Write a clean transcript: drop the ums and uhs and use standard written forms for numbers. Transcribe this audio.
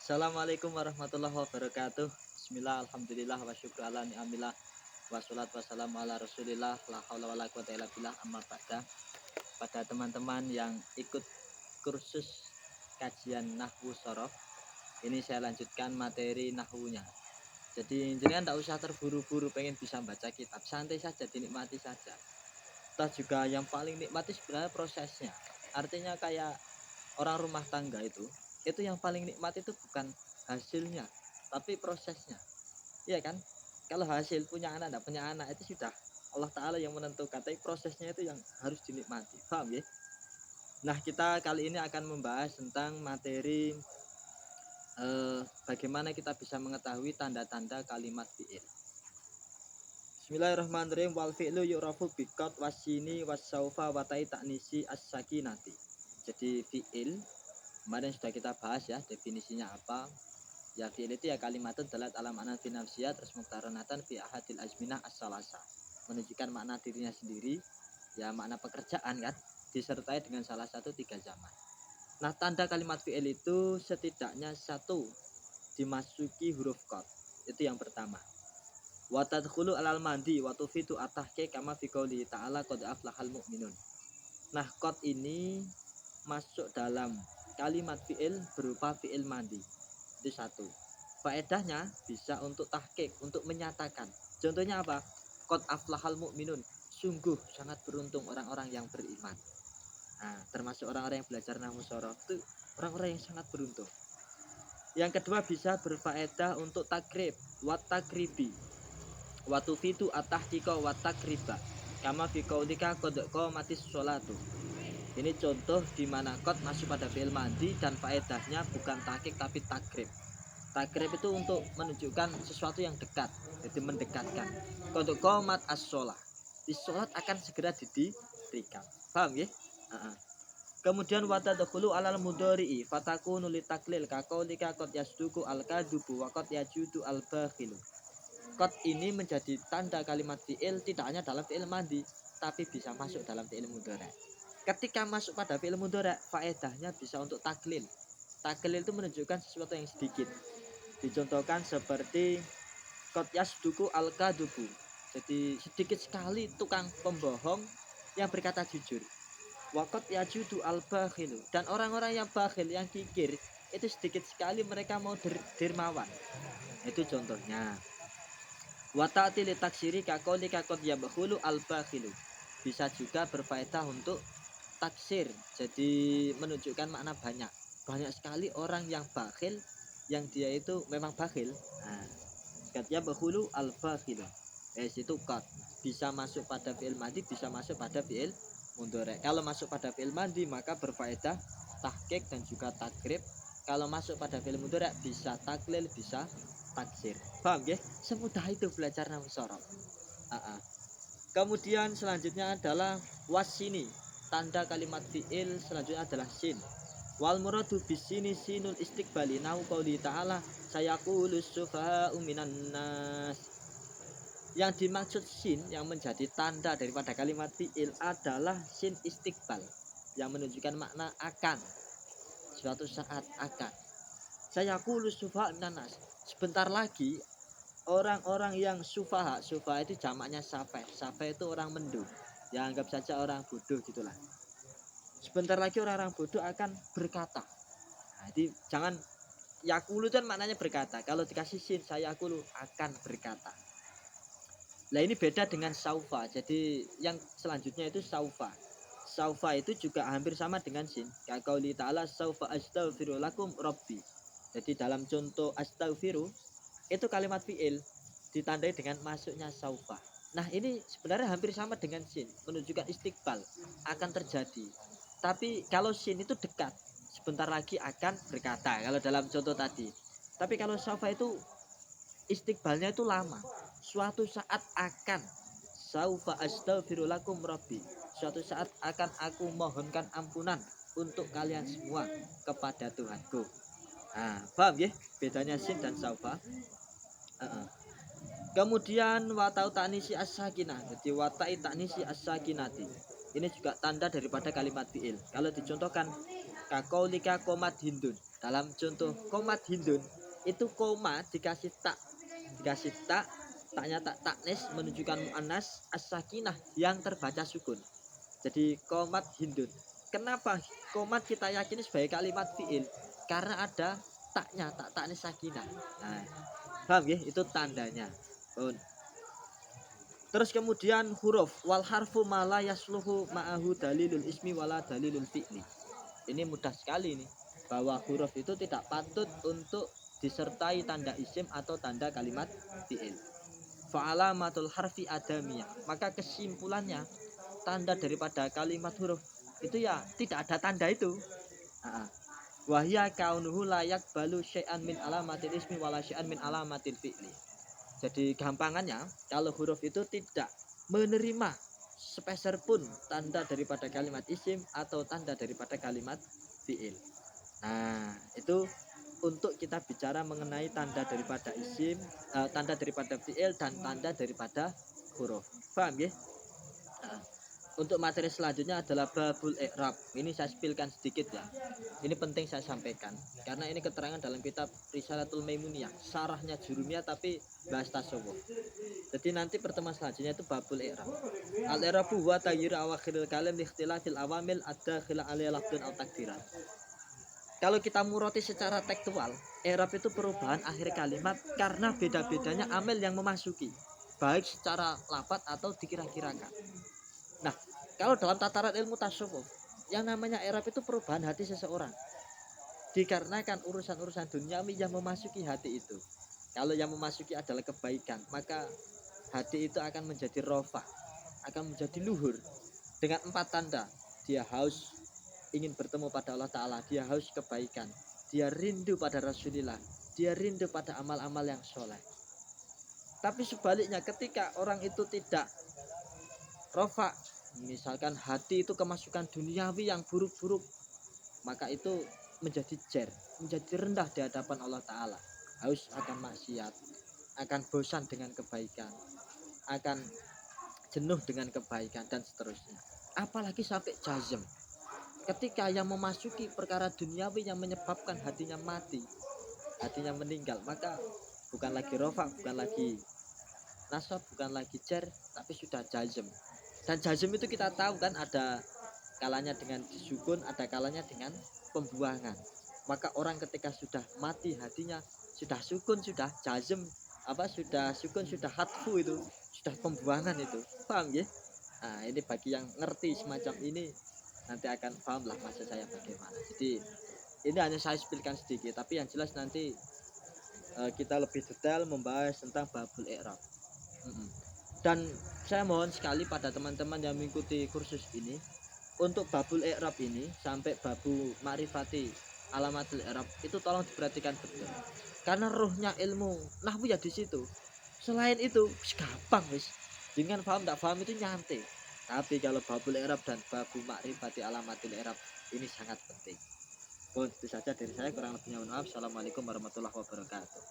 Assalamualaikum warahmatullahi wabarakatuh. Bismillah, alhamdulillah, wa syukru ala ni'amillah, wassalat wassalamu ala rasulillah, la hawla wa la quwata illa billah, amma ba'da. Pada teman-teman yang ikut kursus kajian Nahwu Shorof, ini saya lanjutkan materi Nahwunya. Jadi jangan tidak usah terburu-buru pengen bisa baca kitab, santai saja, dinikmati saja. Toh juga yang paling nikmati sebenarnya prosesnya. Artinya kayak orang rumah tangga itu yang paling nikmat itu bukan hasilnya tapi prosesnya, iya kan? Kalau hasil punya anak enggak punya anak itu sudah Allah Ta'ala yang menentukan, tapi prosesnya itu yang harus dinikmati, paham ya? Nah, kita kali ini akan membahas tentang materi bagaimana kita bisa mengetahui tanda-tanda kalimat fi'il. Bismillahirrahmanirrahim. Wal fi'lu yu'rafu biqad wasini wasaufa watai ta'nisi as-sakinati. Jadi fi'il kemarin sudah kita bahas ya, definisinya apa. Ya fi'il itu ya kalimatun dalat ala makna fi nafsiyah terus muktaronatan fi ahadil azminah as-salasa. Menunjukkan makna dirinya sendiri, ya makna pekerjaan kan, disertai dengan salah satu 3 zaman. Nah, tanda kalimat fi'il itu setidaknya 1 dimasuki huruf qad. Itu yang pertama. Wa tadkhulu alal mandi wa tufitu atahke kama fi qouli ta'ala qad aflahal mu'minun. Nah, qad ini masuk dalam kalimat fi'il berupa fi'il mandi. Itu 1. Faedahnya bisa untuk tahqiq, untuk menyatakan. Contohnya apa? Qad aflahal mu'minun. Sungguh sangat beruntung orang-orang yang beriman. Nah, termasuk orang-orang yang belajar nahwu shorof itu orang-orang yang sangat beruntung. Yang kedua bisa berfaedah untuk takrib, wa takribi. Wa tufitu atahqiqa wa takriba. Kama fi qaulika qad qamatis sholatu. Ini contoh di mana qad masuk pada fi'il mandi dan faedahnya bukan tahqiq tapi takrib. Takrib itu untuk menunjukkan sesuatu yang dekat, jadi mendekatkan. Qad qamat as-sholah. Di sholat akan segera didirikan. Paham ya? Kemudian wa tadkhulu alal mudhari'i fatakunu litaklil ka qaulika qad yasduku al-kadzubu wa qad yajudu al-bakhilu. Qad ini menjadi tanda kalimat fi'il tidak hanya dalam fi'il mandi, tapi bisa masuk dalam fi'il mudhari'. Ketika masuk pada fi'il mudhari', faedahnya bisa untuk taklil. Taklil itu menunjukkan sesuatu yang sedikit. Dicontohkan seperti qad yasduku al-kadzubu. Jadi sedikit sekali tukang pembohong yang berkata jujur. Wa qad yajudu al-bakhilu. Dan orang-orang yang bakhil, yang kikir, itu sedikit sekali mereka mau dermawan. Itu contohnya. Wa ta'ti li taksiri ka qaulika qad yabkhulu al-bakhilu. Bisa juga berfaedah untuk taksir. Jadi menunjukkan makna banyak. Banyak sekali orang yang bakhil, yang dia itu memang bakhil. Nah, qad yabkhulu al-bakhilu. Situ qad bisa masuk pada fi'il madi, bisa masuk pada fi'il mudhari'. Kalau masuk pada fi'il madi maka berfaedah tahqiq dan juga takrib. Kalau masuk pada fi'il mudhari' bisa taklil, bisa taksir. Paham ya? Semudah itu belajar nahwu shorof. Kemudian selanjutnya adalah wasini. Tanda kalimat fi'il selanjutnya adalah sin. Wal muradu bisini sinul istiqbali nahu qauli ta'ala sayaqulus sufaha'u minan nas. Yang dimaksud sin yang menjadi tanda daripada kalimat fi'il adalah sin istiqbal yang menunjukkan makna akan, suatu saat akan. Sayaqulus sufaha'u minan nas. Sebentar lagi orang-orang yang sufaha itu jamaknya safe. Safe itu orang mendu, ya anggap saja orang bodoh gitulah. Sebentar lagi orang-orang bodoh akan berkata. Nah, jadi jangan yakulu kan maknanya berkata. Kalau dikasih sin sayakulu akan berkata. Nah, ini beda dengan saufa. Jadi yang selanjutnya itu saufa. Saufa itu juga hampir sama dengan sin. Qauli ta'ala saufa astaghfiru lakum rabbi. Jadi dalam contoh astaghfiru itu kalimat fi'il ditandai dengan masuknya saufa. Nah, ini sebenarnya hampir sama dengan sin, menunjukkan istiqbal akan terjadi. Tapi kalau sin itu dekat, sebentar lagi akan berkata kalau dalam contoh tadi. Tapi kalau saufa itu istiqbalnya itu lama. Suatu saat akan saufa astaghfiru lakum rabbi. Suatu saat akan aku mohonkan ampunan untuk kalian semua kepada Tuhanku. Nah, paham ya bedanya sin dan saufa? Kemudian watau ta'nisi as-sakinah. Jadi watai ta'nisi as-sakinati. Ini juga tanda daripada kalimat fi'il. Kalau dicontohkan kaqaulika qomat hindun. Dalam contoh komat Hindun itu koma dikasih tak taknya tak taknis menunjukkan muannas as-sakinah yang terbaca sukun. Jadi komat Hindun. Kenapa komat kita yakini sebagai kalimat fiil? Karena ada taknya tak taknis sakinah. Nah, paham ya? Itu tandanya. Pun. Terus kemudian huruf wal harfu mala yasluhu ma'ahu dalilul ismi wala dalilul fi'li. Ini mudah sekali nih, bahwa huruf itu tidak patut untuk disertai tanda isim atau tanda kalimat fi'il. Fa'alamatul harfi adamiyah. Maka kesimpulannya tanda daripada kalimat huruf itu ya tidak ada tanda itu. Wahya kaunuhu layak balu syai'an min alamatil ismi wala syai'an min alamatil fi'li. Jadi gampangannya kalau huruf itu tidak menerima sepeser pun tanda daripada kalimat isim atau tanda daripada kalimat fi'il. Nah, itu untuk kita bicara mengenai tanda daripada isim, tanda daripada fi'il dan tanda daripada huruf. Paham ya? Nah, untuk materi selanjutnya adalah babul i'rab. Ini saya spilkan sedikit ya. Ini penting saya sampaikan karena ini keterangan dalam kitab Risalatul Maimuniyah, syarahnya Jurumiyah tapi bahas tasawuf. Jadi nanti pertemuan selanjutnya itu babul i'rab. Al-i'rabu wa taghyir awakhiril kalam li ikhtilafil awamil ad-dakhila 'alaihi lafdun aw takdiran. Kalau kita muroti secara tekstual, i'rab itu perubahan akhir kalimat karena beda-bedanya amil yang memasuki, baik secara lafaz atau dikira-kirakan. Nah, kalau dalam tataran ilmu tasawuf, yang namanya i'rab itu perubahan hati seseorang. Dikarenakan urusan-urusan duniawi yang memasuki hati itu. Kalau yang memasuki adalah kebaikan, maka hati itu akan menjadi rofa, akan menjadi luhur dengan 4 tanda. Dia haus ingin bertemu pada Allah Ta'ala, dia haus kebaikan, dia rindu pada Rasulullah, dia rindu pada amal-amal yang soleh. Tapi sebaliknya ketika orang itu tidak rofa, misalkan hati itu kemasukan duniawi yang buruk-buruk, maka itu menjadi jer, menjadi rendah di hadapan Allah Ta'ala, haus akan maksiat, akan bosan dengan kebaikan, akan jenuh dengan kebaikan dan seterusnya. Apalagi sampai jazm, ketika yang memasuki perkara duniawi yang menyebabkan hatinya mati, hatinya meninggal, maka bukan lagi rofa, bukan lagi nasab, bukan lagi jer, tapi sudah jazm. Dan jazm itu kita tahu kan ada kalanya dengan disukun, ada kalanya dengan pembuangan. Maka orang ketika sudah mati hatinya, sudah sukun, sudah jazm, sudah sukun, sudah hatfu, itu sudah pembuangan itu. Paham ya? Nah, ini bagi yang ngerti semacam ini nanti akan paham lah maksud saya bagaimana. Jadi ini hanya saya spilkan sedikit, tapi yang jelas nanti kita lebih detail membahas tentang babul i'rab. Dan saya mohon sekali pada teman-teman yang mengikuti kursus ini, untuk babul i'rab ini sampai babu ma'rifati alamatul i'rab itu tolong diperhatikan betul. Karena rohnya ilmu nahwu ya di situ. Selain itu gampang wis. Dengan paham tak paham itu nyantai. Tapi kalau babul i'rab dan babu ma'rifati alamatul i'rab ini sangat penting. Pun itu saja dari saya, kurang lebihnya mohon maaf. Assalamualaikum warahmatullahi wabarakatuh.